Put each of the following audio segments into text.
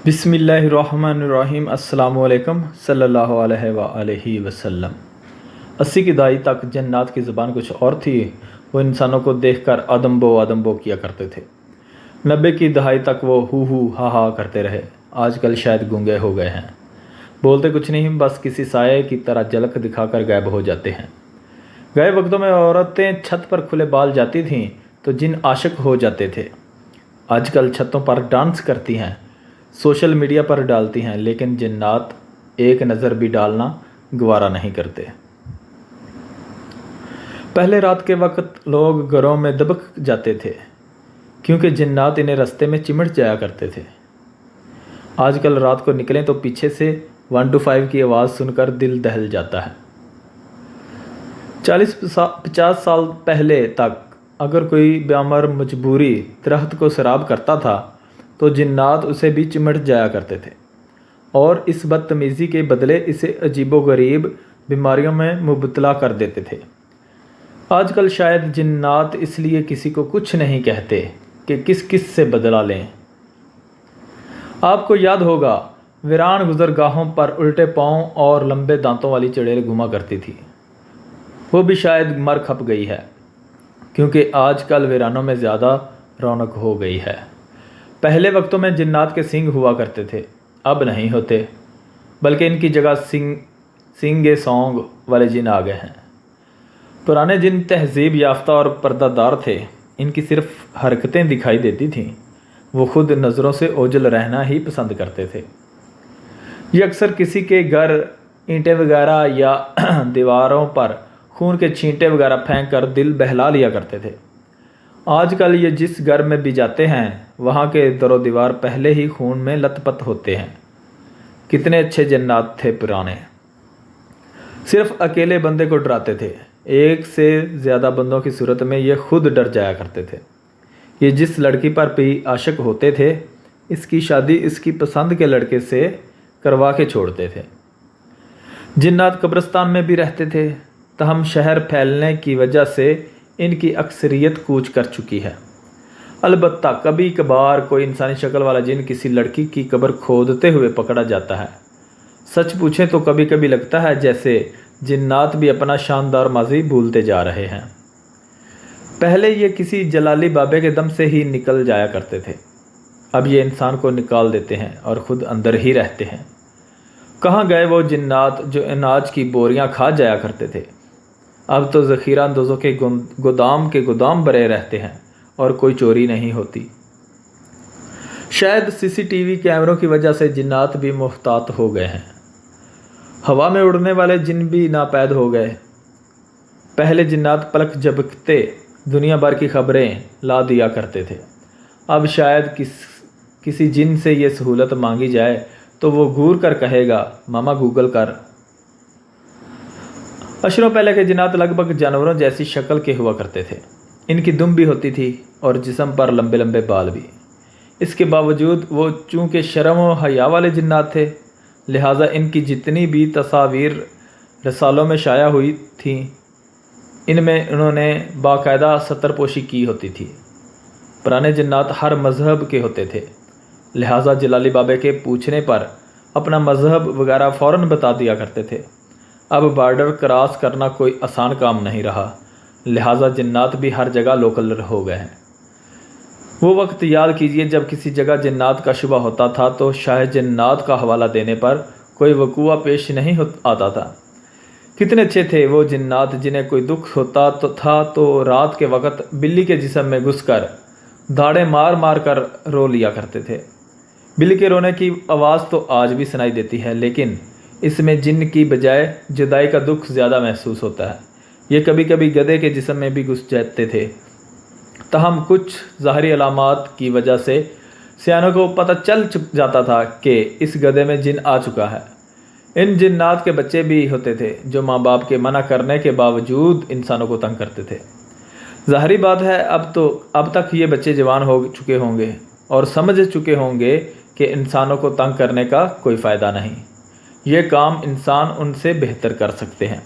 बिस्मिल्लाहिर्रहमानिर्रहीम अस्सलामु अलैकुम सल्लल्लाहु अलैहि वसल्लम। 80 की दहाई तक जन्नात की ज़बान कुछ और थी। वो इंसानों को देखकर आदम बो किया करते थे। 90 की दहाई तक वो हू हा करते रहे। आजकल शायद गूंगे हो गए हैं, बोलते कुछ नहीं, बस किसी साये की तरह झलक दिखाकर गायब हो जाते हैं। गए वक्तों में औरतें छत पर खुले बाल जाती थीं तो जिन आशिक हो जाते थे। आजकल छतों पर डांस करती हैं, सोशल मीडिया पर डालती हैं, लेकिन जिन्नात एक नज़र भी डालना गवारा नहीं करते। पहले रात के वक्त लोग घरों में दबक जाते थे क्योंकि जिन्नात इन्हें रास्ते में चिमट जाया करते थे। आजकल रात को निकलें तो पीछे से 125 की आवाज़ सुनकर दिल दहल जाता है। 40-50 साल पहले तक अगर कोई बेअमर मजबूरी दरख्त को सराब करता था तो जिन्नात उसे भी चिमट जाया करते थे और इस बदतमीज़ी के बदले इसे अजीबोगरीब बीमारियों में मुबतला कर देते थे। आजकल शायद जिन्नात इसलिए किसी को कुछ नहीं कहते कि किस से बदला लें। आपको याद होगा, वीरान गुज़रगाहों पर उल्टे पाँव और लंबे दांतों वाली चुड़ैल घुमा करती थी। वो भी शायद मर खप गई है क्योंकि आजकल वीरानों में ज़्यादा रौनक हो गई है। पहले वक्तों में जिन्नात के सींग हुआ करते थे, अब नहीं होते, बल्कि इनकी जगह सींगे सौंग वाले जिन आ गए हैं। पुराने जिन तहजीब याफ्ता और पर्दादार थे, इनकी सिर्फ हरकतें दिखाई देती थीं। वो खुद नज़रों से ओझल रहना ही पसंद करते थे। ये अक्सर किसी के घर ईंटें वगैरह या दीवारों पर खून के छींटे वगैरह फेंक कर दिल बहला लिया करते थे। आजकल ये जिस घर में भी जाते हैं वहाँ के दरो दीवार पहले ही खून में लथपथ होते हैं। कितने अच्छे जन्नात थे पुराने, सिर्फ अकेले बंदे को डराते थे। एक से ज़्यादा बंदों की सूरत में ये खुद डर जाया करते थे। ये जिस लड़की पर भी आशिक होते थे, इसकी शादी इसकी पसंद के लड़के से करवा के छोड़ते थे। जिन्नात कब्रिस्तान में भी रहते थे, तहम शहर फैलने की वजह से इनकी अक्सरियत कूच कर चुकी है। अलबत्ता कभी कभार कोई इंसानी शक्ल वाला जिन किसी लड़की की कब्र खोदते हुए पकड़ा जाता है। सच पूछें तो कभी कभी लगता है जैसे जिन्नात भी अपना शानदार माजी भूलते जा रहे हैं। पहले ये किसी जलाली बाबे के दम से ही निकल जाया करते थे, अब ये इंसान को निकाल देते हैं और ख़ुद अंदर ही रहते हैं। कहाँ गए वो जिन्नात जो अनाज की बोरियां खा जाया करते थे? अब तो ज़ख़ीरा अंदोज़ों के गोदाम भरे रहते हैं और कोई चोरी नहीं होती। शायद सीसीटीवी कैमरों की वजह से जिन्नात भी मुहतात हो गए हैं। हवा में उड़ने वाले जिन भी नापैद हो गए। पहले जिन्नात पलक झपकते दुनिया भर की खबरें ला दिया करते थे। अब शायद किसी जिन से ये सहूलत मांगी जाए तो वो घूर कर कहेगा, मामा गूगल कर। अशरों पहले के जिन्नात लगभग जानवरों जैसी शक्ल के हुआ करते थे। इनकी दुम भी होती थी और जिस्म पर लंबे लंबे बाल भी। इसके बावजूद वो चूँकि शर्म व हया वाले जिन्नात थे, लिहाजा इनकी जितनी भी तस्वीर रसालों में शाया हुई थीं, इनमें उन्होंने बाकायदा सतरपोशी की होती थी। पुराने जिन्नात हर मज़हब के होते थे, लिहाजा जलाली बाबे के पूछने पर अपना मज़हब वगैरह फ़ौरन बता दिया करते थे। अब बॉर्डर क्रॉस करना कोई आसान काम नहीं रहा, लिहाजा जिन्नात भी हर जगह लोकल हो गए हैं। वो वक्त याद कीजिए जब किसी जगह जिन्नात का शुबा होता था तो शायद जिन्नात का हवाला देने पर कोई वकूआ पेश नहीं आता था। कितने अच्छे थे वो जिन्नात जिन्हें कोई दुख होता तो रात के वक्त बिल्ली के जिस्म में घुसकर दाड़े मार मार कर रो लिया करते थे। बिल्ली के रोने की आवाज़ तो आज भी सुनाई देती है, लेकिन इसमें जिन की बजाय जुदाई का दुख ज़्यादा महसूस होता है। ये कभी कभी गधे के जिस्म में भी घुस जाते थे। तहम कुछ ज़ाहरी अलामात की वजह से सियानों को पता चल जाता था कि इस गधे में जिन आ चुका है। इन जिन्नात के बच्चे भी होते थे जो माँ बाप के मना करने के बावजूद इंसानों को तंग करते थे। ज़ाहरी बात है अब तक ये बच्चे जवान हो चुके होंगे और समझ चुके होंगे कि इंसानों को तंग करने का कोई फ़ायदा नहीं। ये काम इंसान उनसे बेहतर कर सकते हैं।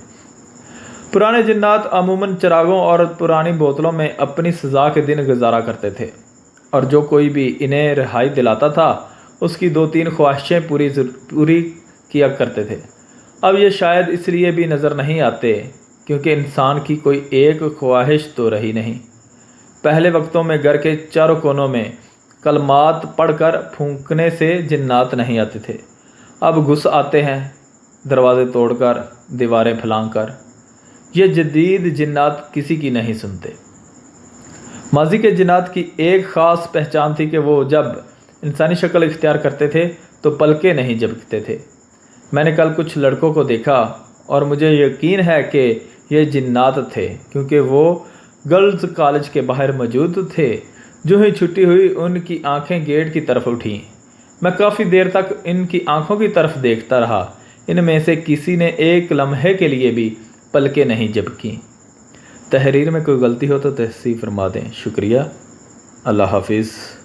पुराने जिन्नात अमूमन चिरागों और पुरानी बोतलों में अपनी सज़ा के दिन गुजारा करते थे और जो कोई भी इन्हें रिहाई दिलाता था اس کی 2-3 خواہشیں پوری کیا کرتے تھے۔ اب یہ شاید اس لیے بھی نظر نہیں آتے کیونکہ انسان کی کوئی ایک خواہش تو رہی نہیں۔ پہلے وقتوں میں گھر کے چاروں کونوں میں کلمات پڑھ کر پھونکنے سے جنات نہیں آتے تھے، اب گھس آتے ہیں دروازے توڑ کر، دیواریں پھلانگ کر۔ یہ جدید جنات کسی کی نہیں سنتے۔ ماضی کے جنات کی ایک خاص پہچان تھی کہ وہ جب انسانی شکل اختیار کرتے تھے تو پلکیں نہیں جھپکتے تھے۔ میں نے کل کچھ لڑکوں کو دیکھا اور مجھے یقین ہے کہ یہ جنات تھے کیونکہ وہ گرلز کالج کے باہر موجود تھے۔ جو ہی چھٹی ہوئی ان کی آنکھیں گیٹ کی طرف اٹھیں۔ میں کافی دیر تک ان کی آنکھوں کی طرف دیکھتا رہا۔ ان میں سے کسی نے ایک لمحے کے لیے بھی پلکیں نہیں جھپکیں۔ تحریر میں کوئی غلطی ہو تو تصحیح فرما دیں۔ شکریہ۔ اللہ حافظ۔